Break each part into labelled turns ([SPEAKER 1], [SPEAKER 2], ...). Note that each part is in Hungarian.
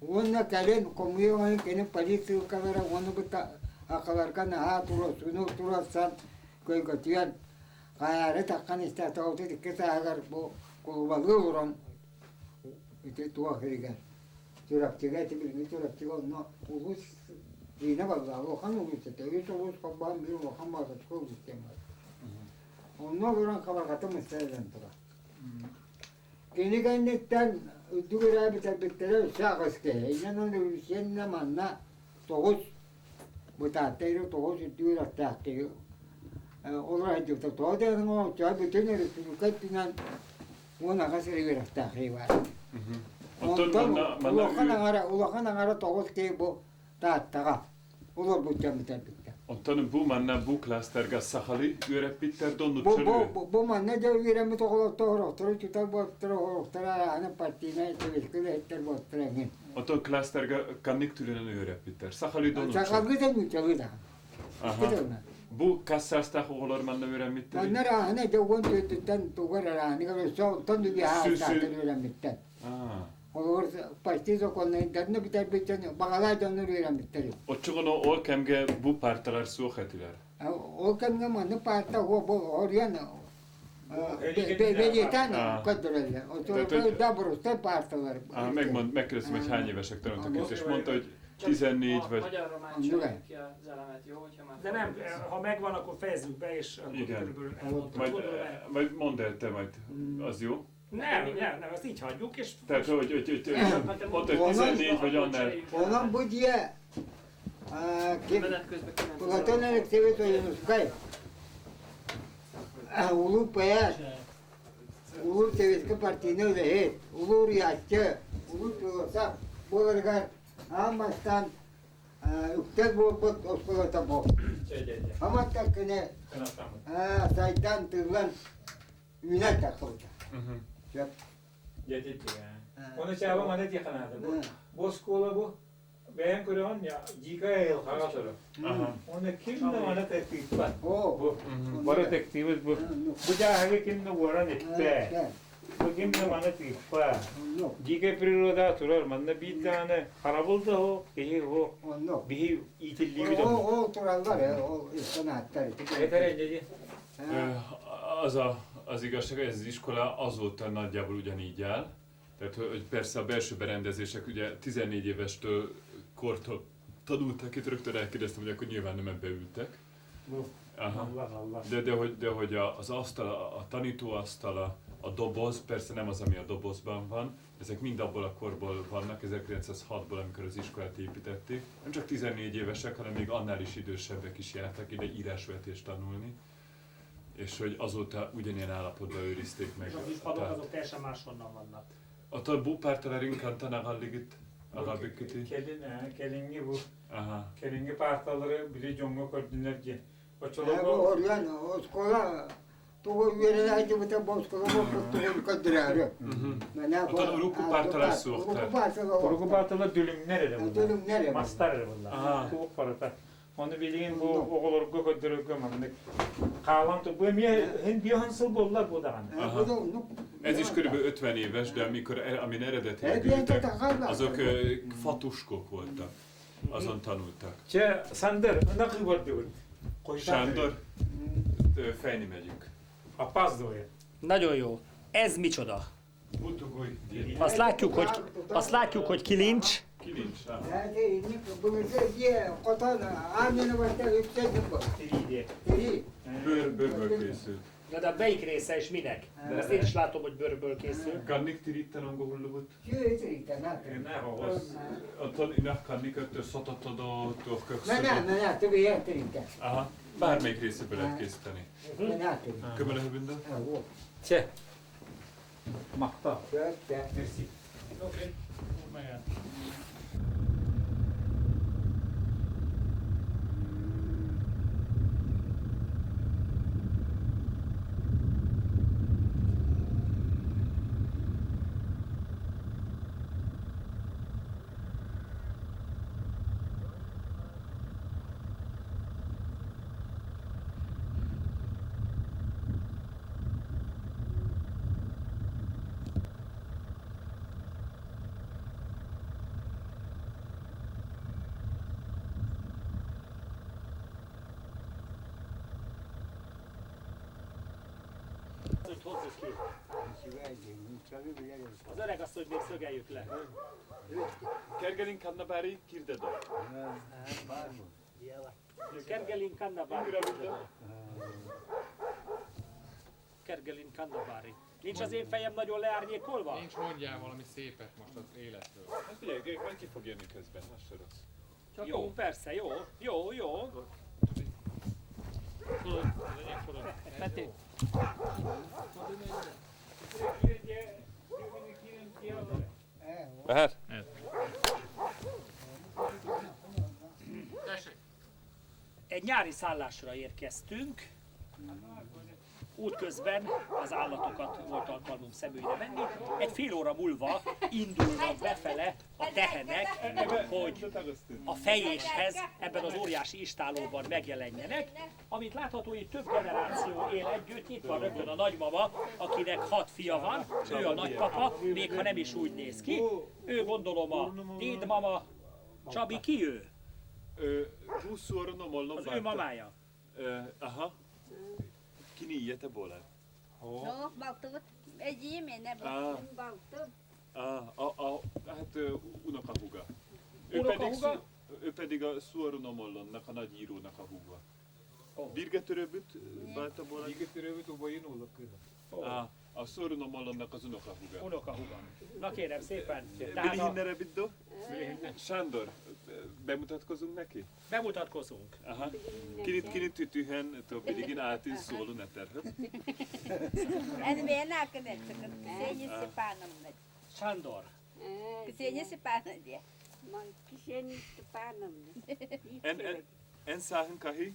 [SPEAKER 1] Una kalen komiyo ay kene palitu kamera una buta akalarkan ha turo suno turo san koy gotiyan kayare takkan ista tawte diketa agar bo ko baluron ite tuwa herigan turak tiga tibil turak tiga no ulus ina balalo kanu gitete itu ulus kabam biru Muhammad ko gitema onno buran kabar katam istedan tura kini gannetan dugura bitabittere şahıs ke inanın üsyenna manna toğuz bu tahtayı toğuz dugura tahtayı olay diyor toğuzdan o çay bütün rütükatinden ona kasır bir tahtayı var. Ulakana ara toğuz ke bu tahtaga olur bu çamitabitte.
[SPEAKER 2] Ondan bu manna bu klasterga sahali ürepitter donu çölü.
[SPEAKER 1] Bu manna da üremi toğuz toğuz tutar bu toğuz ana partine tevkül etter bu trengin.
[SPEAKER 2] Ondan klasterga kannik türünen ürepitter. Sahali donu çölü.
[SPEAKER 1] Sahali donu çölü da.
[SPEAKER 2] Bu kassasta oğullar manna ürepitter.
[SPEAKER 1] Manna rahane de on tütten tuğur rahane kadar so tandı bir hasta ürepitter. Olur partido con internet biter biten bağlay dönür ürepitter.
[SPEAKER 2] Oçuğun o kemge bu partalar soğuketiler.
[SPEAKER 1] O kemge manna parta o bu oryan Vegetán kadrolja. Ott Dabroszte pártalar.
[SPEAKER 2] Megkérdeztem, hogy hány évesek tanultak ezt, és mondta, hogy 14 vagy...
[SPEAKER 3] Magyarra már csináljuk ki az elemet, jó? Hogyha már
[SPEAKER 4] de nem, ha megvan, akkor fejezzük be, és akkor körülbelül
[SPEAKER 2] elmondtuk. Majd mondd el te majd, az jó?
[SPEAKER 4] Nem, azt így hagyjuk, és...
[SPEAKER 2] Tehát, hogy mondta, hogy 14 vagy annál...
[SPEAKER 1] Onnan budje...
[SPEAKER 3] Menet közben kimentem.
[SPEAKER 1] Platonerek szévétoljanos kaj. Ulu payat, ulu seviske partine lehet, ulu riyatçı, ulu tulosa, bu argar, amastan, uktek bu oskolata bu. Amatta kene, saytan tırlan, minat takılca.
[SPEAKER 5] Yetti ya. Onu çaba manet yakanadı bu. Boskola bu. Ben kuruyorum ya, jika el kagatoro. Onu kimde manet ettik var. Bu. Bara tektiğimiz bu. Bu cahil kimde varan etti. Bu kimde manet ettik var. Jika priroda turar manna bir tane harabul da o, bihi o. Bihi itilli bir dön.
[SPEAKER 1] O turallar ya, o sanatlar.
[SPEAKER 5] Yeter ennyi.
[SPEAKER 2] Az igazság, ez az iskola azóta nagyjából ugyanígy áll. Tehát, hogy persze a belső berendezések ugye 14 évestől kortól tanultak, itt rögtön elkérdeztem, hogy akkor nyilván nem ebbe ültek. De hogy az asztal, a tanítóasztal, a doboz, persze nem az, ami a dobozban van, ezek mind abból a korból vannak, 1906-ból, amikor az iskolát építették. Nem csak 14 évesek, hanem még annál is idősebbek is jártak ide írásvetést tanulni. És hogy azóta ugyanilyen állapotban őrizték meg.
[SPEAKER 4] Az padok azok teljesen máshonnan vannak.
[SPEAKER 2] Ott a búpártalar inkább tanulhalligit, alapikiti.
[SPEAKER 5] Kelingi bu. Kelingi pártaları bile jonga koordinatçı. O çoluk
[SPEAKER 1] Oryan, o skola, tuğu yere bu boskola bu kadrarı.
[SPEAKER 2] Ott a rukupártalar szóhtar.
[SPEAKER 5] Rukupártalar dülüm nerede bu?
[SPEAKER 1] Dülüm nerede?
[SPEAKER 5] Mastar bunlar. Tuğuk parata. Onu bildiğin bu oğulurgu kodurgu mandık. Kavantı bu hem bir hansıl bollar bu da.
[SPEAKER 2] Ez is körülbelül 50 éves, de amin eredetileg ültek, azok fatuskok voltak. Azon tanultak.
[SPEAKER 5] Cseh, Sander, ne kıvır diyor.
[SPEAKER 2] Sándor, fejni megyünk.
[SPEAKER 5] A pazdója.
[SPEAKER 4] Nagyon jó. Ez micsoda?
[SPEAKER 2] Butugúj.
[SPEAKER 4] Azt látjuk, hogy kilincs.
[SPEAKER 2] Kilincs.
[SPEAKER 1] Hát bunu diye kotan annene başta yüksek bu. Tiri.
[SPEAKER 2] Bőrből készült.
[SPEAKER 4] Na de melyik része és minek? De ezt én is látom, hogy bőrből készül.
[SPEAKER 2] Kannik tiritten onko hulluvut?
[SPEAKER 1] Sőt,
[SPEAKER 2] Ottan inak kannik öttö szatatodó kökszödő.
[SPEAKER 1] Menä, többi érterinke.
[SPEAKER 2] Aha, bármelyik részéből lehet készíteni.
[SPEAKER 1] Menä.
[SPEAKER 2] Kömölehöbünde?
[SPEAKER 5] Cseh. Makta.
[SPEAKER 1] Kötte.
[SPEAKER 5] Merci.
[SPEAKER 4] Oké. hozzuk ki. Az öreg azt, hogy még szögeljük le.
[SPEAKER 2] Kergelin kannabári kirdedo.
[SPEAKER 4] Kergelin kannabári. Kergelin kannabári. Nincs az én fejem nagyon leárnyékolva?
[SPEAKER 6] Nincs, mondjál valami szépet most az életről.
[SPEAKER 2] Hát figyelj, majd ki fog jönni közben, az se rossz.
[SPEAKER 4] Jó, persze, jó.
[SPEAKER 6] Peti.
[SPEAKER 2] Mehet?
[SPEAKER 6] Tessék.
[SPEAKER 4] Egy nyári szállásra érkeztünk. Útközben az állatokat volt alkalmunk szemügyre venni. Egy fél óra múlva indulnak befele a tehenek, hogy a fejéshez ebben az óriási istálóban megjelenjenek. Amint látható, itt több generáció él együtt. Itt van rögtön a nagymama, akinek 6 fia van, ő a nagypapa, még ha nem is úgy néz ki. Ő gondolom a dédmama. Csabi, ki ő? Az ő mamája.
[SPEAKER 2] Aha. Kini ilyete bole?
[SPEAKER 7] Nó, bao tớt. Ê, dí mẹ nè,
[SPEAKER 2] À.
[SPEAKER 7] bao tớt.
[SPEAKER 2] Hát unokahuga.
[SPEAKER 4] Unokahuga?
[SPEAKER 2] Ő pedig a Suorunomollonnak, a nagy írónak a húga.
[SPEAKER 4] Ó.
[SPEAKER 2] Birgetöröbüt bálta bole?
[SPEAKER 5] Birgetöröbüt uboyin ullak közben.
[SPEAKER 2] A Suorunomollonnak az unokahuga.
[SPEAKER 4] Unokahuga. Na kérem szépen. Tehát
[SPEAKER 2] Bili
[SPEAKER 4] a...
[SPEAKER 2] hinnere biddo? Sándor, bemutatkozunk neki?
[SPEAKER 4] bemutatkozunk.
[SPEAKER 2] Aha. Kinit tütühen, biligin átin szóló neterhöt.
[SPEAKER 7] Anh bé nào cái này sẽ cái như sẽ pa nằm này.
[SPEAKER 4] Sándor.
[SPEAKER 7] Cái như sẽ pa này đi.
[SPEAKER 8] Man kisen panam.
[SPEAKER 2] En száhen kahi?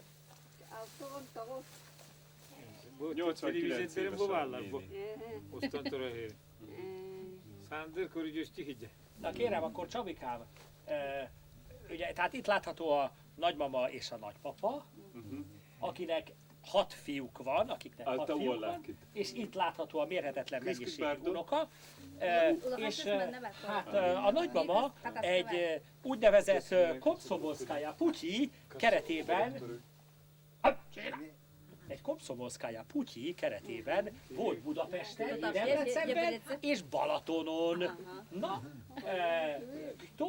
[SPEAKER 8] Auton to.
[SPEAKER 2] 89 éves a néni.
[SPEAKER 5] Osztantara hér. Szándor korügyösti higye.
[SPEAKER 4] Na kérem, akkor Csabikám, ugye, tehát itt látható a nagymama és a nagypapa, akinek 6 fiúk van, akiknek 6
[SPEAKER 2] Alta
[SPEAKER 4] fiúk van,
[SPEAKER 2] ollák itt.
[SPEAKER 4] és itt látható a mérhetetlen
[SPEAKER 2] Kis
[SPEAKER 4] mennyiségű
[SPEAKER 2] bárdó.
[SPEAKER 4] unoka.
[SPEAKER 7] Oda
[SPEAKER 4] És
[SPEAKER 7] hát mennem
[SPEAKER 4] hát a nagymama egy úgynevezett Komszobolszkája Putyi keretében volt Budapesten, Debrecenben és Balatonon. Na, kto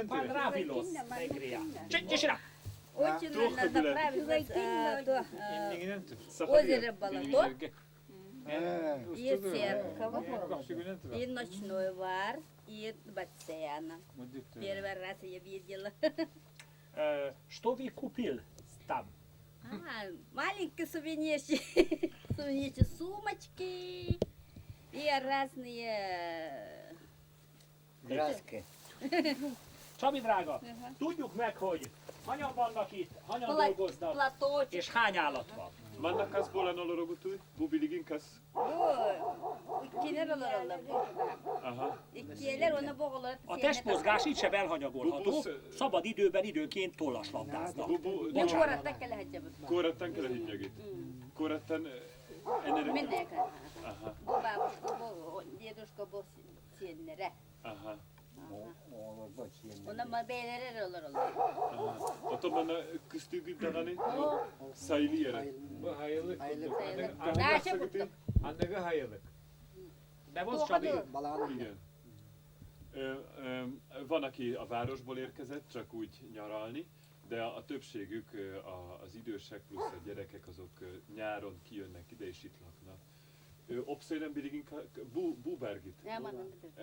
[SPEAKER 4] pan Ravilos Negria? Csinál!
[SPEAKER 7] Очень направилась до
[SPEAKER 2] Szakadél?
[SPEAKER 7] озера Балатон. И церковь, и ночной бар, и бассейн. Первый раз я видела.
[SPEAKER 4] Что вы купил там?
[SPEAKER 7] Маленькие сувенирчики, сувенирчики, сумочки и разные
[SPEAKER 1] Краски.
[SPEAKER 4] Csabi drága, tudjuk meg, hogy hanyan vannak itt, hanyan dolgoznak,
[SPEAKER 7] платочек.
[SPEAKER 4] és hány állat van.
[SPEAKER 2] Mannak az bolan olorogutúj? Bubiligin kasz?
[SPEAKER 7] Kiler olurlar.
[SPEAKER 2] Aha.
[SPEAKER 7] İkiler onu boğular.
[SPEAKER 4] A testmozgás így sem elhanyagolható, szabad időben időnként tollaslabdáznak.
[SPEAKER 7] Ne korattak el hacabı.
[SPEAKER 2] Kórattan kell hinnyagit. Kórattan enere...
[SPEAKER 7] Mindenek.
[SPEAKER 2] Aha.
[SPEAKER 7] Bu babuşka bu, dедушка bu senlere.
[SPEAKER 2] Aha.
[SPEAKER 7] Ona ma beyler olurlar.
[SPEAKER 2] Aha. Ott van a köztük dagani? Szájli ere.
[SPEAKER 5] Bu hayırlık.
[SPEAKER 7] Daha çabuk.
[SPEAKER 5] Annaga hayırlık.
[SPEAKER 4] Bevoz Csabi?
[SPEAKER 2] Igen. Van, aki a városból érkezett, csak úgy nyaralni, de a többségük, az idősek plusz a gyerekek, azok nyáron kijönnek ide és itt laknak. Obszélen biligin Bubergit.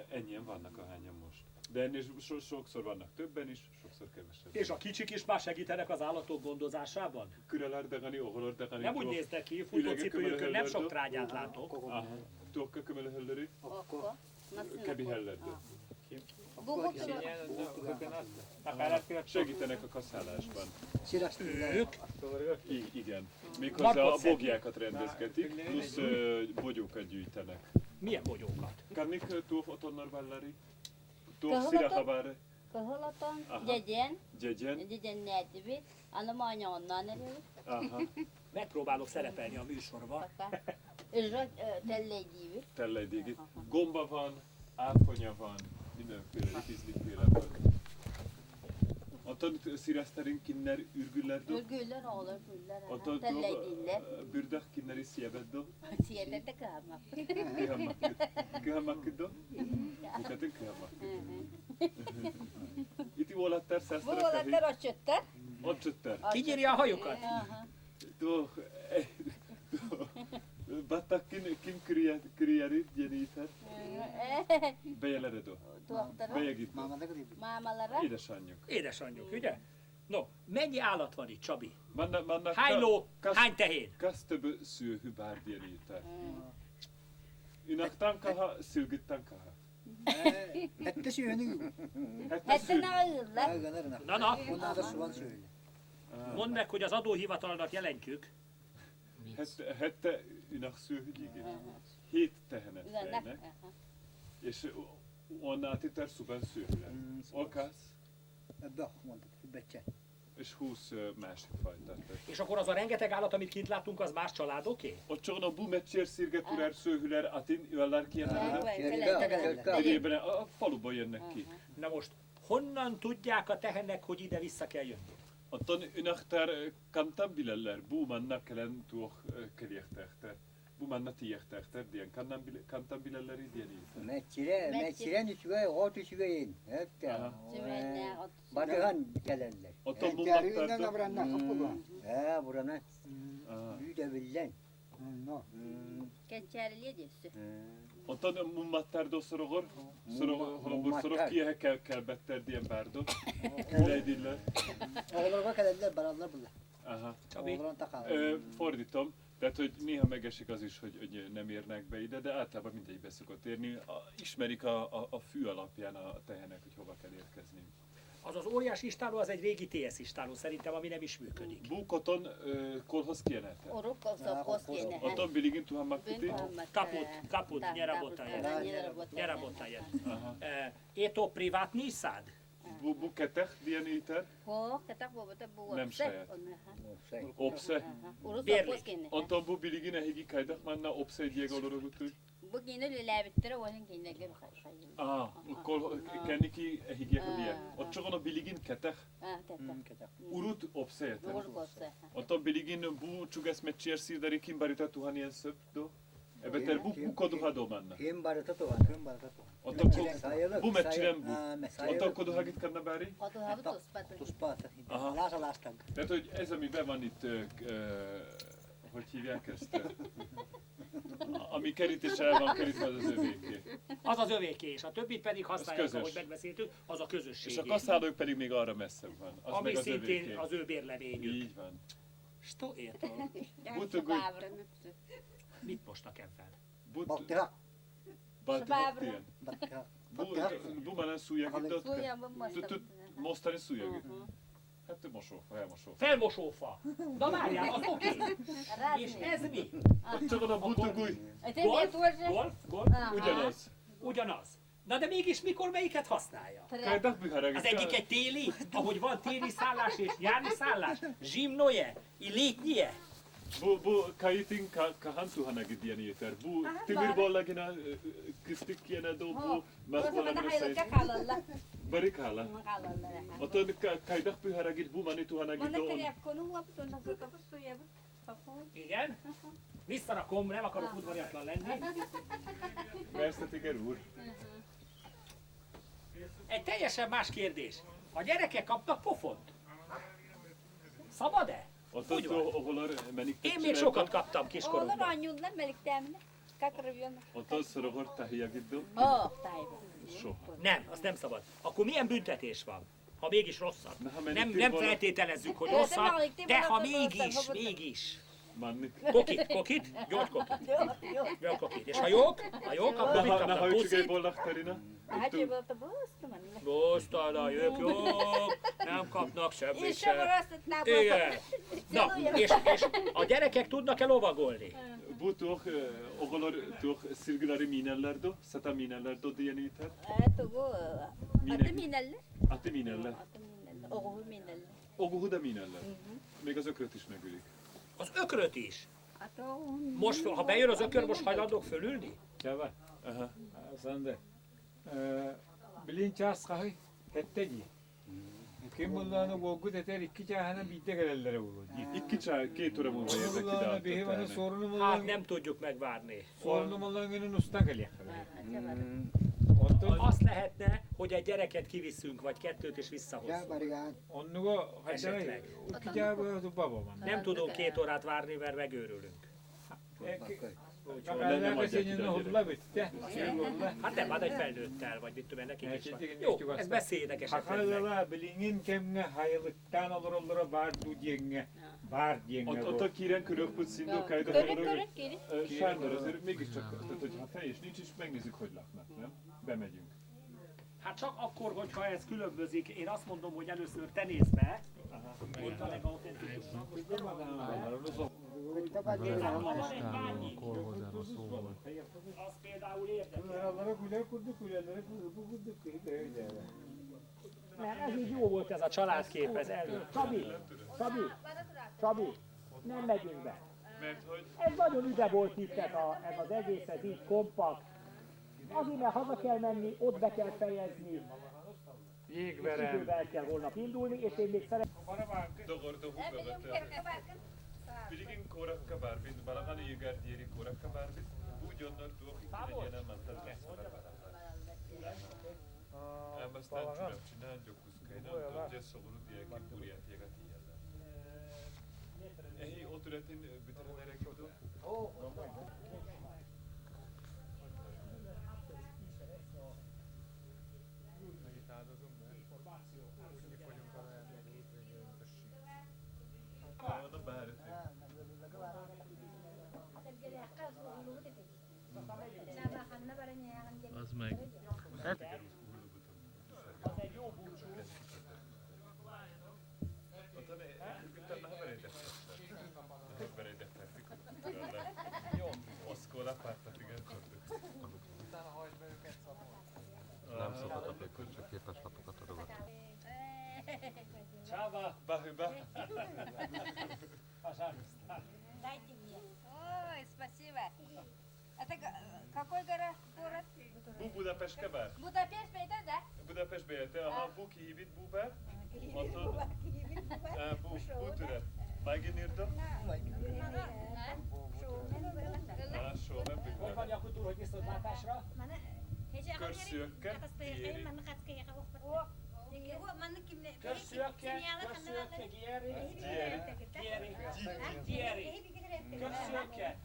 [SPEAKER 2] Ennyien vannak ahányan most. De ennél sokszor vannak többen is, sokszor kevesebben.
[SPEAKER 4] És a kicsik is már segítenek az állatok gondozásában?
[SPEAKER 2] Kürelardagani, oholardagani.
[SPEAKER 4] Nem úgy néznek ki, futócipőjükön nem sok trágyát látok.
[SPEAKER 2] Aha. Tuokka kömele hellöri? Kebi hellerdő. Segítenek a kaszálásban.
[SPEAKER 4] Ők?
[SPEAKER 2] Igen. Méghozzá a bogjákat rendezgetik, plusz bogyókat gyűjtenek.
[SPEAKER 4] Milyen bogyókat?
[SPEAKER 2] Kannik tuof otonnor vallari? Tuof szirahavár?
[SPEAKER 7] Kaholaton,
[SPEAKER 2] Aha.
[SPEAKER 7] gyegyen,
[SPEAKER 2] Gyegyen?
[SPEAKER 7] gyegyen nyelvű, anamanya onnan elő,
[SPEAKER 2] Aha.
[SPEAKER 4] Megpróbálok szerepelni a műsorba.
[SPEAKER 7] és tellegyívű.
[SPEAKER 2] Telleidégit. Gomba van, áponya van, mindenféle litizliféle van. Otan sirasztarin kinner ürgüllerdo.
[SPEAKER 7] Ülgüller olur, güller.
[SPEAKER 2] Otan
[SPEAKER 7] Tellegiller.
[SPEAKER 2] bürdak kinneri siyebeddo.
[SPEAKER 7] Siyede kalmak.
[SPEAKER 2] Kıhamakıdo. Bukatın kıhamakıdo. Iti volattar
[SPEAKER 7] Bu
[SPEAKER 2] szásztarak
[SPEAKER 7] olanlar o çötter.
[SPEAKER 2] Ott csötter.
[SPEAKER 4] Kinyírja a hajukat.
[SPEAKER 2] Do... Battak kim küriyeri gyeníthet. Bejeleredo.
[SPEAKER 7] Doktora.
[SPEAKER 2] Bejegít.
[SPEAKER 7] Mámalara.
[SPEAKER 2] Édesanyjuk.
[SPEAKER 4] Édesanyjuk, ugye? No, mennyi állat van itt, Csabi?
[SPEAKER 2] Vannak
[SPEAKER 4] Hány ló, hány tehén?
[SPEAKER 2] kas több szőhű bár gyeníthet. Ünak tankaha, szülgit tankaha.
[SPEAKER 1] Hette suyunu.
[SPEAKER 7] Hette ne ayırlar?
[SPEAKER 4] Na,
[SPEAKER 1] Onlar da suvan söyle.
[SPEAKER 4] mondd meg, hogy az adóhivatalnak jelentjük.
[SPEAKER 2] Hette ünak szőhű gyigi. 7 tehenet
[SPEAKER 7] Üzennek.
[SPEAKER 2] fejnek. És onnan titer szuben szőhűre. Olkász.
[SPEAKER 1] Bak, mondta, becse.
[SPEAKER 2] És 20 másik fajtát.
[SPEAKER 4] És akkor az a rengeteg állat, amit kint láttunk, az más családoké?
[SPEAKER 2] Ott csak a bumetsér szirgetúrár szőhüler, atin jöllár ki
[SPEAKER 1] Tellegiller.
[SPEAKER 2] Terében a faluba jönnek ki.
[SPEAKER 4] Na most, honnan tudják a tehenek, hogy ide vissza kell jönni?
[SPEAKER 2] Ottan ünaktar kantan bileller, bumannak kelen tuoh keliektähter. Bumanna tiektähter, dien kantan bileller idien iltä.
[SPEAKER 1] Meçire nüçüve, o tüçüve yin. Hette. Batıhan geleller.
[SPEAKER 2] Ottan
[SPEAKER 1] Teründen
[SPEAKER 2] mummaktarda.
[SPEAKER 1] abranna kapıla. Burana
[SPEAKER 2] Aha.
[SPEAKER 1] büyüdebillen. No.
[SPEAKER 7] Kençerliye diyorsun.
[SPEAKER 2] Ottan mummattarda sorogor.
[SPEAKER 1] Mummattar.
[SPEAKER 2] Sorog kiehe kelbetter dien bárdo. Üleydiller.
[SPEAKER 1] Oğullarına geleller, baranlar bunlar.
[SPEAKER 2] Aha.
[SPEAKER 4] Csabi?
[SPEAKER 1] Oğullarına takallar.
[SPEAKER 2] Fordítom, tehát hogy néha megesik az is, hogy nem érnek be ide, de általában mindegy be szokott érni. Ismerik a fű alapján a tehenek, hogy hova kell érkezni.
[SPEAKER 4] Az az óriás istáló, az egy régi TS istáló szerintem, ami nem is működik.
[SPEAKER 2] Bukoton kolhoz kienelte.
[SPEAKER 7] Oruk olsa koskine.
[SPEAKER 2] Oton biligin tuhan makkuti.
[SPEAKER 4] Kaput, nyere bottajet. Éto privátní szád?
[SPEAKER 2] Bu ketech dien iter.
[SPEAKER 7] Ho, ketak bobota bu.
[SPEAKER 2] Nem saját. Opse.
[SPEAKER 7] Urus
[SPEAKER 4] Bérlik.
[SPEAKER 7] koskine.
[SPEAKER 2] Oton bu biligin ehigi kajdak manna opse diego lorogutu.
[SPEAKER 7] Bu gine lelebittere olin gine gel khay.
[SPEAKER 2] Kol keniki ehigi ehige. Ott csak a biligin ketech.
[SPEAKER 7] Ketak.
[SPEAKER 2] Urut opse jeter.
[SPEAKER 7] Uruk olsa.
[SPEAKER 2] Oton biligin bu csugas mecsier szírdari kimbarita tuhan ilyen szöp do. Ebeter bu koduhado manna.
[SPEAKER 1] Kim barata tuhan, kim barata tuhan.
[SPEAKER 2] Oton bu mecsiren bu. Oton koduhagit kanna bári.
[SPEAKER 7] Oto habu tospat.
[SPEAKER 1] Tuspata.
[SPEAKER 2] Aha.
[SPEAKER 1] Lása.
[SPEAKER 2] Tehát, hogy ez, ami be van itt, hogy hívják ezt? Ami kerítéssel el van kerítve, az az övéké.
[SPEAKER 4] Az az övéké, és a többit pedig használják,
[SPEAKER 2] közös.
[SPEAKER 4] ahogy megbeszéltük, az a
[SPEAKER 2] És
[SPEAKER 4] közösségé.
[SPEAKER 2] a kaszálók pedig még arra messzebb van. Az
[SPEAKER 4] Ami
[SPEAKER 2] meg az
[SPEAKER 4] szintén
[SPEAKER 2] övéké.
[SPEAKER 4] az ő bérlevényük.
[SPEAKER 2] Így van.
[SPEAKER 4] Sto értem.
[SPEAKER 2] Butugui.
[SPEAKER 4] Mit mostak ebben?
[SPEAKER 1] Baktiha.
[SPEAKER 2] Baltihaktien.
[SPEAKER 1] Baktiha.
[SPEAKER 2] Bumanen szújagított.
[SPEAKER 7] Sujam most.
[SPEAKER 2] Mostani szújagít. Hát mosófa, elmosófa.
[SPEAKER 4] Felmosófa. Na várjál, az oké. És ez mi?
[SPEAKER 2] Ott csak van a butugui.
[SPEAKER 4] Golf?
[SPEAKER 2] Ugyanaz.
[SPEAKER 4] Ugyanaz. Na de mégis mikor melyiket használja?
[SPEAKER 2] Kajdak biharag.
[SPEAKER 4] Az egyik egy téli, ahogy van téli szállás és nyári szállás. Zsimnoje, létnyie.
[SPEAKER 2] Bu kajitin kahantuhanagid ilyen éter. Bu timirbollagina kistik kiene do bu masbollagina szeit. Barikala. Oton kajdak biharagid bu manituhanagid do.
[SPEAKER 4] Igen. Visszarakom, nem akarok udvariatlan lenni.
[SPEAKER 2] Merszetiger úr.
[SPEAKER 4] Egy teljesen más kérdés. A gyerekek kapnak pofont? Szabad-e?
[SPEAKER 2] Ott
[SPEAKER 4] Úgy van.
[SPEAKER 2] ahol menik.
[SPEAKER 4] Én még sokat kaptam kiskoromban.
[SPEAKER 2] Ott szorogor tahiagiddo. Soha.
[SPEAKER 4] Nem, az nem szabad. Akkor milyen büntetés van? Ha mégis rosszat.
[SPEAKER 2] Na, ha mennyit
[SPEAKER 4] Nem
[SPEAKER 2] volna-
[SPEAKER 4] feltételezzük, hogy rosszat, de ha mégis.
[SPEAKER 2] Mannik.
[SPEAKER 4] Kokit, gyógykokit. Gyógykokit. És ha jók, akkor mit
[SPEAKER 2] Na
[SPEAKER 4] kapnak?
[SPEAKER 2] ha
[SPEAKER 4] Puszit?
[SPEAKER 2] ücsögeibollak tarina.
[SPEAKER 4] Bosztala, ők jók, nem kapnak semmit sem. Igen. Na, és a gyerekek tudnak-e lovagolni?
[SPEAKER 2] Bu tuh ogolor tuh sirgilari minellerdo. Sata minellerdo ilyen éter. Ati mineller. Oguhuda mineller. Még az ökröt is megülik.
[SPEAKER 4] Az ökröt is. Most, ha bejön az ökör, most hajlandók fölülni?
[SPEAKER 5] Java.
[SPEAKER 2] Aha.
[SPEAKER 5] Sande. Bilinchas kahi. Hettegi. Kim bunlarını boğuk eter iki çahana bitti gelirler olur.
[SPEAKER 2] Két óra múlva
[SPEAKER 5] Kim
[SPEAKER 2] érnek ide
[SPEAKER 5] bunlarını
[SPEAKER 2] a
[SPEAKER 5] bir hemen
[SPEAKER 2] kötelnek.
[SPEAKER 5] sorunu
[SPEAKER 4] Hát
[SPEAKER 5] mulan.
[SPEAKER 4] nem tudjuk megvárni.
[SPEAKER 5] Sorunu mulan günün ustan geliyor.
[SPEAKER 4] Azt lehetne, hogy egy gyereket kiviszünk, vagy kettőt és
[SPEAKER 1] Ya
[SPEAKER 4] visszahozzunk.
[SPEAKER 1] barigan.
[SPEAKER 5] Onnuga hagyjanak.
[SPEAKER 4] Esetleg.
[SPEAKER 5] Iki çahana babam.
[SPEAKER 4] Nem tudunk 2 órát várni, mert megőrülünk.
[SPEAKER 5] Kapeller beszéljen hozzá bitti.
[SPEAKER 4] Hát nem, hát egy felnőttel, vagy mit tudom én, nekik is van.
[SPEAKER 5] Esetleg
[SPEAKER 4] Jó,
[SPEAKER 5] nyugasztó.
[SPEAKER 4] ezt beszéljétek esetleg meg.
[SPEAKER 5] Hakalala bilingin kemne hayılıktan olur bár tudjenge. Bár jenge.
[SPEAKER 2] Ott a kíren körökput szindókáid, Sándor, azért mégiscsak, tehát hogyha fej és nincs is, megnézzük, hogy laknak, nem? Bemegyünk.
[SPEAKER 4] Hát csak akkor, hogyha ez különbözik, én azt mondom, hogy először te nézd be, ott a legautentikusabb. Van egy mányi, az például érdekel.
[SPEAKER 5] Onlara kulya kurdu kulyalara kurdu
[SPEAKER 4] Mert ez így jó volt ez a családkép, ez elő. Csabi, nem megyünk be.
[SPEAKER 2] Mert hogy
[SPEAKER 4] Ez nagyon üde volt itt ez az egész, ez így kompakt. Azért, mert haza kell menni, ott be kell fejezni.
[SPEAKER 5] Jégverem.
[SPEAKER 4] Idővel kell holnap indulni, és én még szeretném.
[SPEAKER 2] dogorda húgövető. Piligin kórakka bárbit, balagani jögártyéri kórakka bárbit, úgy onnan tudok, hogy legyen nem mentel Elmaztán csúrap csinál, gyokuszkai, nem tudom, hogy ez szomorú diáki búriát jeget ilyen. Ehi, ott üretén biterenerek tudó?
[SPEAKER 6] Megint áldozunk, mert kifogyunk a lehetnek hétvégén össég.
[SPEAKER 2] Na bár,
[SPEAKER 9] Az meg.
[SPEAKER 4] Az egy jó búcsú.
[SPEAKER 2] Oszkóla pártat, igen, korduk.
[SPEAKER 6] Utána hagyd be őket szabolni.
[SPEAKER 9] Nem szokhatok, hogy csak képes lapokat adogat.
[SPEAKER 4] Csaba,
[SPEAKER 2] Bahüba.
[SPEAKER 4] пожалуйста.
[SPEAKER 7] Дайте мне. Ой, спасибо. Это какой город?
[SPEAKER 2] Budapest kebár?
[SPEAKER 7] Будапешт, это, да?
[SPEAKER 2] Budapestbe jöttél, aha, bu kihívít búber. Otthon, bú türet. Megint írtam? Só, nem
[SPEAKER 4] Hogy
[SPEAKER 2] bűnre.
[SPEAKER 4] van Jakut úr, hogy viszontlátásra?
[SPEAKER 2] Körszülökkel, tiéri.
[SPEAKER 4] Köszönke, Gieri. Köszönke.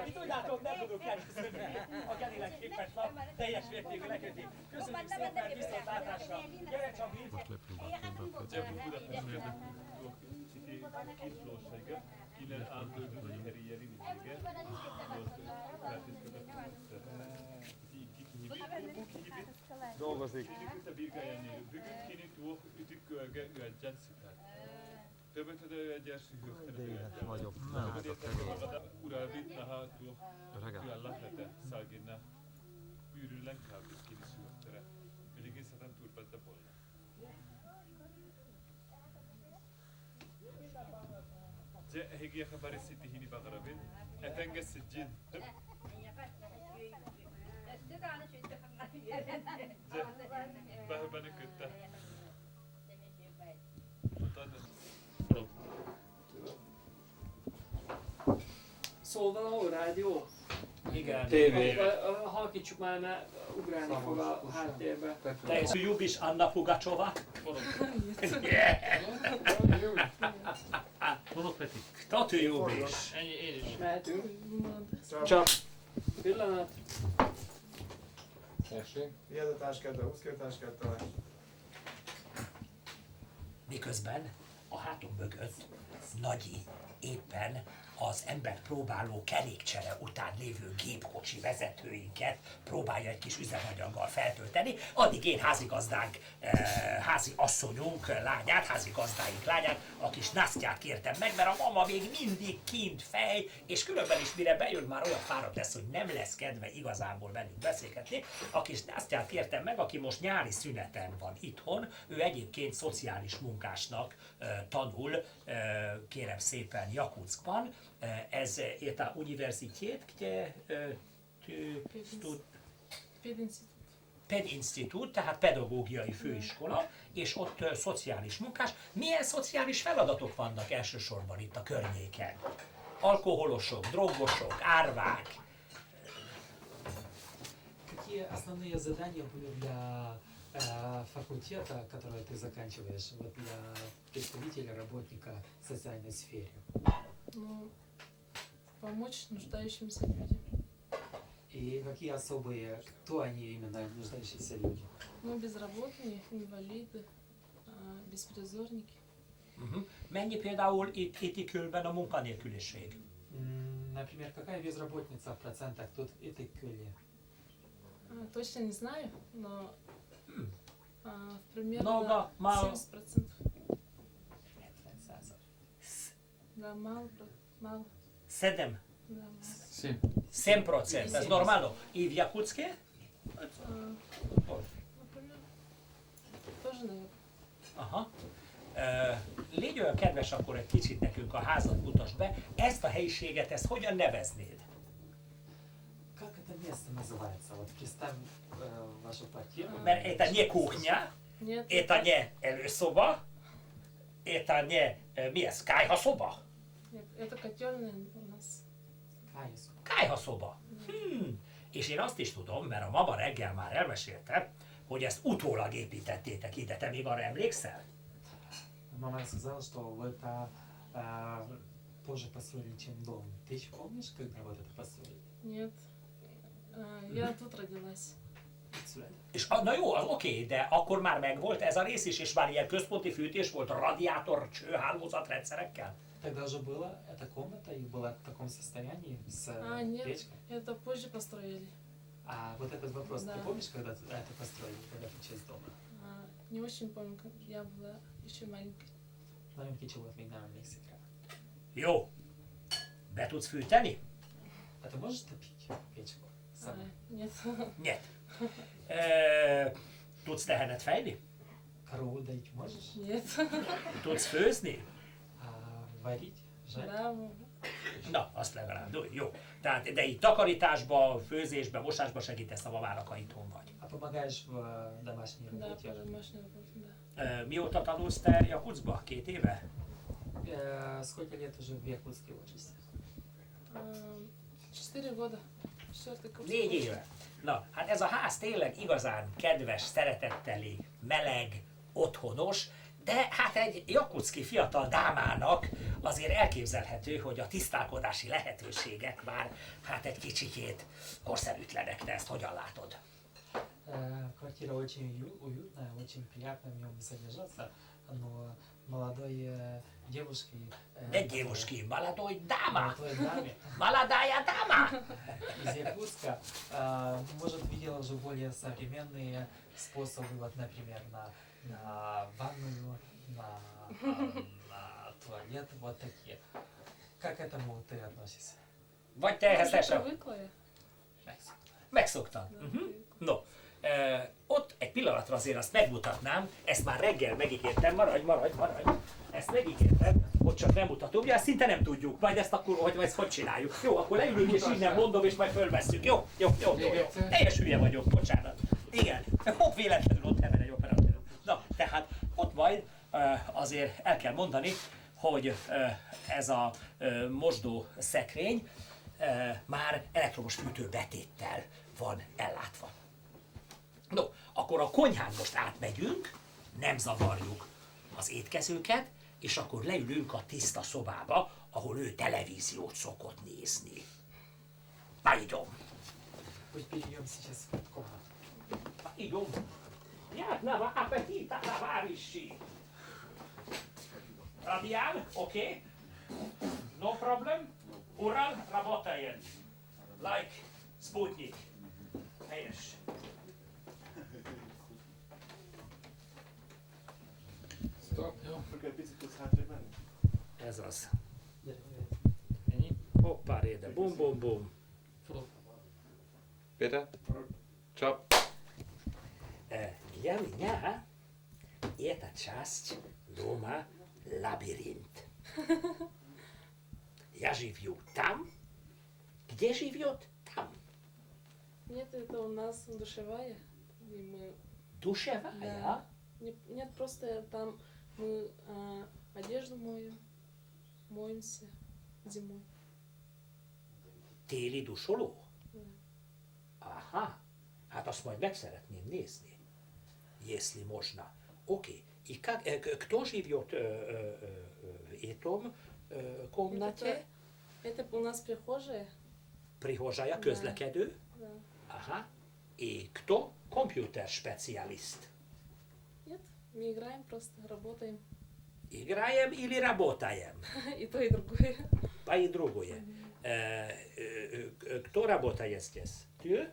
[SPEAKER 4] Itt úgy látom, nem tudok elköszönni. A Gelinek képes lap teljes mértékű leköti. Köszönjük szépen, viszontlátásra. Gyere Csabi!
[SPEAKER 2] Gyebu Budapestre. Kislósága. Innen áldődött herieri vidége.
[SPEAKER 5] Dolgozik.
[SPEAKER 2] Kiniküte birgájányi. Bükünk kinitú, ütük kölge, ő egy Jessica. Többet ő egy
[SPEAKER 9] Éhes vagyok, nem tudok tenni.
[SPEAKER 2] Ura vitna tuo
[SPEAKER 9] Öregem.
[SPEAKER 2] kyllä lähetä salginna pyyrylän kaupit kilisuottere. Elikin satan turvalta polla. Se hegi khabari siti hini bagarabin. Etenges sijin. Bahbana kutta.
[SPEAKER 3] Szól valahol rádió?
[SPEAKER 4] Igen.
[SPEAKER 3] Halkítsuk már, mert ugrálni fog a háttérbe.
[SPEAKER 4] Te és Jubis Anna Pugacsova.
[SPEAKER 9] Tudok, Peti?
[SPEAKER 4] Tatű Jubis.
[SPEAKER 3] Mehetünk. Csak pillanat.
[SPEAKER 5] Tessék.
[SPEAKER 6] Vigyázz a táskádra, 22 táskát találj.
[SPEAKER 4] Miközben a hátunk mögött Nagyi éppen az embert próbáló kerékcsere után lévő gépkocsi vezetőinket próbálja egy kis üzemanyaggal feltölteni, addig én házigazdánk, házi asszonyunk lányát, házigazdáink lányát, a kis Nasztyát kértem meg, mert a mama még mindig kint fej, és különben is mire bejön, már olyan fáradt lesz, hogy nem lesz kedve igazából velünk beszélgetni. A kis Nasztyát kértem meg, aki most nyári szüneten van itthon, ő egyébként szociális munkásnak tanul, kérem szépen, Jakutskban. Ez est univerzitét, kde tu pedinstitút, tehát pedagógiai főiskola, és ott szociális munkás. Milyen szociális feladatok vannak elsősorban itt a környéken? Alkoholosok, drogosok, árvák.
[SPEAKER 10] Какие основные задания были для факультета, который ты заканчиваешь, вот для представителя, работника в социальной сфере?
[SPEAKER 11] Ну, помочь нуждающимся людям.
[SPEAKER 10] И какие особые, кто они именно, нуждающиеся люди?
[SPEAKER 11] Ну, безработные, инвалиды, беспризорники.
[SPEAKER 4] Mennyi például itt Itikölyben a munkanélküliség?
[SPEAKER 10] Например, какая безработица в процентах тут в Итикюле?
[SPEAKER 11] Точно не знаю, но примерно
[SPEAKER 4] Много, мало.
[SPEAKER 11] 70%. Да, мало.
[SPEAKER 4] 7.
[SPEAKER 11] Да, мало.
[SPEAKER 4] 7%. Ez normalno. I v Jakutske?
[SPEAKER 11] Например, тоже, наверное.
[SPEAKER 4] Aha. Légy olyan kedves, akkor egy kicsit nekünk a házat mutasd be. Ezt a helyiséget, ezt hogyan neveznéd?
[SPEAKER 10] Как это место называется? Вот представь вашу квартиру.
[SPEAKER 4] Mert это не кухня,
[SPEAKER 11] Нет,
[SPEAKER 4] это не előszoba, это не, mi ez, kájhaszoba?
[SPEAKER 11] нет, это котельная у нас.
[SPEAKER 4] Kájhaszoba. És én azt is tudom, mert a mama reggel már elmesélte, hogy ezt utólag építettétek ide. Te még arra emlékszel?
[SPEAKER 10] Мама рассказала, что вы это позже построили, чем дом. Ты еще помнишь, когда вот это построили?
[SPEAKER 11] Нет, я тут родилась.
[SPEAKER 4] És na jó, az oké, de akkor már megvolt ez a rész is, és már ilyen központi fűtés volt, radiátor, csőhálózat rendszerekkel?
[SPEAKER 10] Тогда уже была эта комната и была в таком состоянии с
[SPEAKER 11] Нет,
[SPEAKER 10] печкой?
[SPEAKER 11] это позже построили.
[SPEAKER 10] А вот этот вопрос,
[SPEAKER 11] Да.
[SPEAKER 10] ты помнишь, когда это построили, когда ты часть дома?
[SPEAKER 11] Не очень помню, я была еще маленькой.
[SPEAKER 10] Nagyon kicsi volt, még nem emlékszik rá.
[SPEAKER 4] Jó. Be tudsz fűteni?
[SPEAKER 10] А ты можешь топить печку? Сама?
[SPEAKER 11] Нет.
[SPEAKER 4] Нет. Tudsz tehenet fejni?
[SPEAKER 10] Корову доить можешь?
[SPEAKER 11] Нет.
[SPEAKER 4] Tudsz főzni?
[SPEAKER 10] Варить? Жарить?
[SPEAKER 11] Да, могу.
[SPEAKER 4] Na, azt legalább, jó. Tehát, de így takarításba, főzésbe, mosásba segítesz a mamának, ha itthon vagy.
[SPEAKER 10] А помогаешь в домашней
[SPEAKER 11] Да,
[SPEAKER 10] работе?
[SPEAKER 11] по домашней работе, да.
[SPEAKER 4] Mióta tanulsz te Jakutszba? 2 éve?
[SPEAKER 10] Сколько лет уже в Якутске учишься?
[SPEAKER 11] 4 года. 4 курс.
[SPEAKER 4] 4 éve. Na, hát ez a ház tényleg igazán kedves, szeretetteli, meleg, otthonos, de hát egy jakutszki fiatal dámának azért elképzelhető, hogy a tisztálkodási lehetőségek már hát egy kicsikét korszerűtlenek. Te ezt hogyan látod?
[SPEAKER 10] Квартира очень уютная, очень приятно в нем содержаться, но молодой девушке...
[SPEAKER 4] Не девушки, молодой дама!
[SPEAKER 10] Молодой даме
[SPEAKER 4] Молодая дама!
[SPEAKER 10] из Якутска, может, видела уже более современные способы, вот, например, на ванную, на туалет, вот такие. Как к этому ты относишься?
[SPEAKER 4] Vagy te ehhez
[SPEAKER 11] Уже
[SPEAKER 4] sem?
[SPEAKER 11] привыкла я.
[SPEAKER 4] Megszoktam. No, ott egy pillanatra azért azt megmutatnám, ezt már reggel megígértem, maradj, ezt megígértem, hogy csak nem mutatom, ugye ezt szinte nem tudjuk, majd ezt akkor, hogy ezt hogy csináljuk. Jó, akkor leülünk és innen mondom, és majd fölvesszük. Jó. Teljes hülye vagyok, bocsánat. Igen, hopp, véletlenül ott hever egy operatőr. Na, tehát ott majd azért el kell mondani, hogy ez a mosdó szekrény már elektromos fűtőbetéttel van ellátva. No, akkor a konyhán most átmegyünk, nem zavarjuk az étkezőket, és akkor leülünk a tiszta szobába, ahol ő televíziót szokott nézni. Pajidom!
[SPEAKER 10] Пусть перейдем сейчас в комнату.
[SPEAKER 4] Pajidom! Приятного аппетита, товарищи! Radián, oké? No problem? Ural, работает. Like Sputnik. Helyes. Ez az. Ennyi? Hoppá, réde. Bum, bum, bum.
[SPEAKER 9] Peter? Ciao.
[SPEAKER 4] Ja меня эта часть дома лабиринт. Я живу там, где живет там.
[SPEAKER 11] Нет, это у нас душевая. И мы...
[SPEAKER 4] Dusevája?
[SPEAKER 11] Да. Нет, просто там мы одежду моем, моемся зимой.
[SPEAKER 4] Téli dusoló?
[SPEAKER 11] Да.
[SPEAKER 4] Aha, hát azt majd meg szeretném nézni. Если можно. Окей. И как, кто живет в этом комнате?
[SPEAKER 11] Это у нас прихожая.
[SPEAKER 4] Prihozsája,
[SPEAKER 11] Да.
[SPEAKER 4] közlekedő?
[SPEAKER 11] Да.
[SPEAKER 4] Aha. И кто? Компьютер-специалист.
[SPEAKER 11] Нет, мы играем просто, работаем.
[SPEAKER 4] Играем или работаем?
[SPEAKER 11] И то, и другое.
[SPEAKER 4] По и другое. Кто работает здесь? Ты?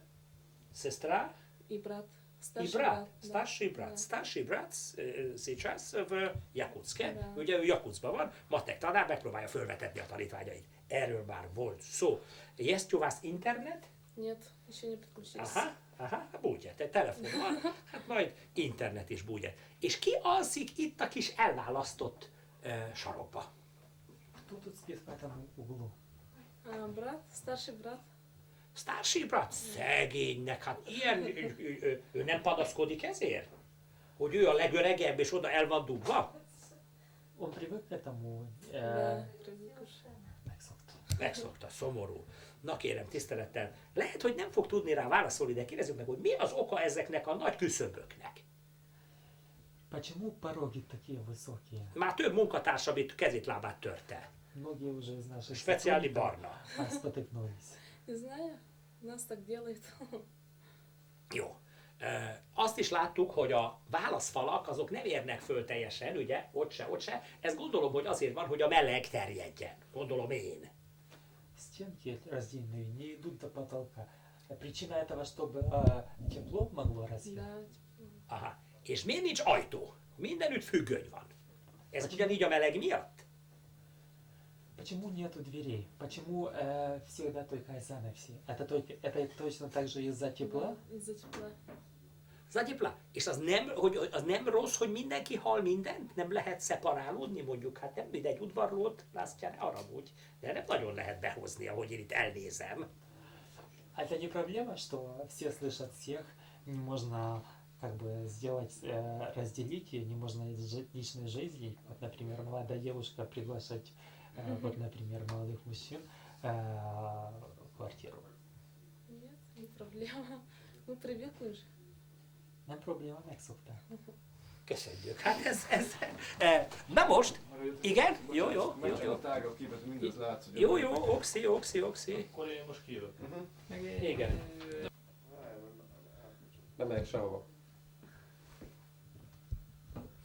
[SPEAKER 4] Сестра?
[SPEAKER 11] И брат.
[SPEAKER 4] И
[SPEAKER 11] Старший
[SPEAKER 4] брат,
[SPEAKER 11] да.
[SPEAKER 4] старший брат.
[SPEAKER 11] Да.
[SPEAKER 4] Старший брат сейчас в Jakutske.
[SPEAKER 11] Да.
[SPEAKER 4] Ugye ő Jakutskban van, matek tanár megpróbálja fölvetetni a tanítványait. Erről már volt szó. Есть у вас интернет?
[SPEAKER 11] Нет, еще не подключились.
[SPEAKER 4] Aha, будет. Egy telefon van, hát majd internet is будет. És ki alszik itt a kis elválasztott sarokba?
[SPEAKER 10] Кто тут спит в этом углу?
[SPEAKER 11] Брат, старший брат.
[SPEAKER 4] Starship brat? Szegénynek, hát ilyen, ő nem panaszkodik ezért? Hogy ő a legöregebb és oda el van dugva?
[SPEAKER 10] Он привык к этому.
[SPEAKER 11] Да, привык уже.
[SPEAKER 4] Megszokta, szomorú. Na kérem, tisztelettel, lehet, hogy nem fog tudni rá válaszolni, de kérdezzük meg, hogy mi az oka ezeknek a nagy küszöböknek?
[SPEAKER 10] Почему пороги такие высокие?
[SPEAKER 4] Már több munkatárs, amit kezét lábát törte.
[SPEAKER 10] Многие уже из наших
[SPEAKER 4] Speciális
[SPEAKER 10] сотрудников,
[SPEAKER 4] barna.
[SPEAKER 10] спотыкнулись.
[SPEAKER 11] Не знаю, нас так делает.
[SPEAKER 4] Jó. Azt is láttuk, hogy a válaszfalak azok nem érnek föl teljesen, ugye, ott se. Ez gondolom, hogy azért van, hogy a meleg terjedjen. Gondolom én.
[SPEAKER 10] Стенки раздельные не идут до потолка. Причина этого, чтобы тепло могло разъехать.
[SPEAKER 11] Да,
[SPEAKER 4] Aha. És miért nincs ajtó? Mindenütt függöny van. Ez ugyanígy a meleg miatt?
[SPEAKER 10] Почему нету дверей? Почему всегда только занавеси? Это точно так же из-за тепла?
[SPEAKER 11] из-за тепла.
[SPEAKER 4] Zagyipla. És az nem rossz, hogy mindenki hall mindent? Nem lehet szeparálódni mondjuk? Hát nem mindegy udvarlót, Násztya, ne haragudj, de nem nagyon lehet behozni, ahogy én itt elnézem.
[SPEAKER 10] Это не проблема, что все слышат всех, не можно как бы сделать, разделить ее, не можно личной жизни. Вот, например, молодая девушка приглашать, вот, например, молодых мужчин в квартиру.
[SPEAKER 11] Нет, не проблема. Мы привыкли уже.
[SPEAKER 10] Nem probléma, megszokták.
[SPEAKER 4] Köszönjük. Hát na most, igen, jó.
[SPEAKER 12] A tágabb képet, mindez látsz, hogy...
[SPEAKER 4] Jó, oxi.
[SPEAKER 12] Akkor én most kijövök.
[SPEAKER 4] Igen.
[SPEAKER 12] Nem megyek sehova.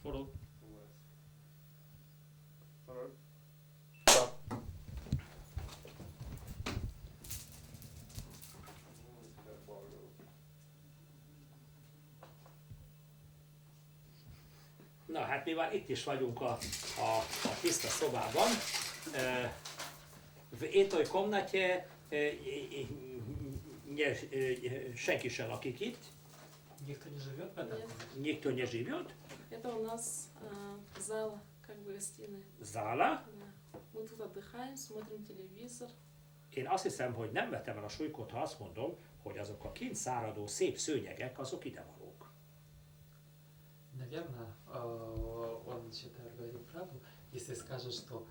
[SPEAKER 5] Forog.
[SPEAKER 4] Na hát mi már itt is vagyunk a tiszta szobában. W étoj komnacie senki se lakik itt.
[SPEAKER 10] Никто не живет в этом?
[SPEAKER 4] Никто не живет.
[SPEAKER 11] Это у нас зала, как бы гостиная.
[SPEAKER 4] Zala.
[SPEAKER 11] Да. Мы тут отдыхаем, смотрим телевизор.
[SPEAKER 4] Én azt hiszem, hogy nem vetem el a súlykot, ha azt mondom, hogy azok a kint száradó szép szőnyegek, azok idevalók.
[SPEAKER 10] Наверное, он считает, говорит правду, если скажет, что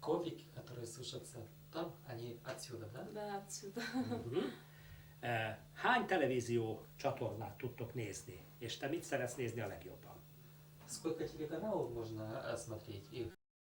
[SPEAKER 10] коврики, которые сушатся там, они отсюда, да?
[SPEAKER 11] Да, отсюда.
[SPEAKER 4] Hány televízió csatornát tudtok nézni? És te mit szeretsz nézni a legjobban?
[SPEAKER 10] Сколько телеканалов можно смотреть? И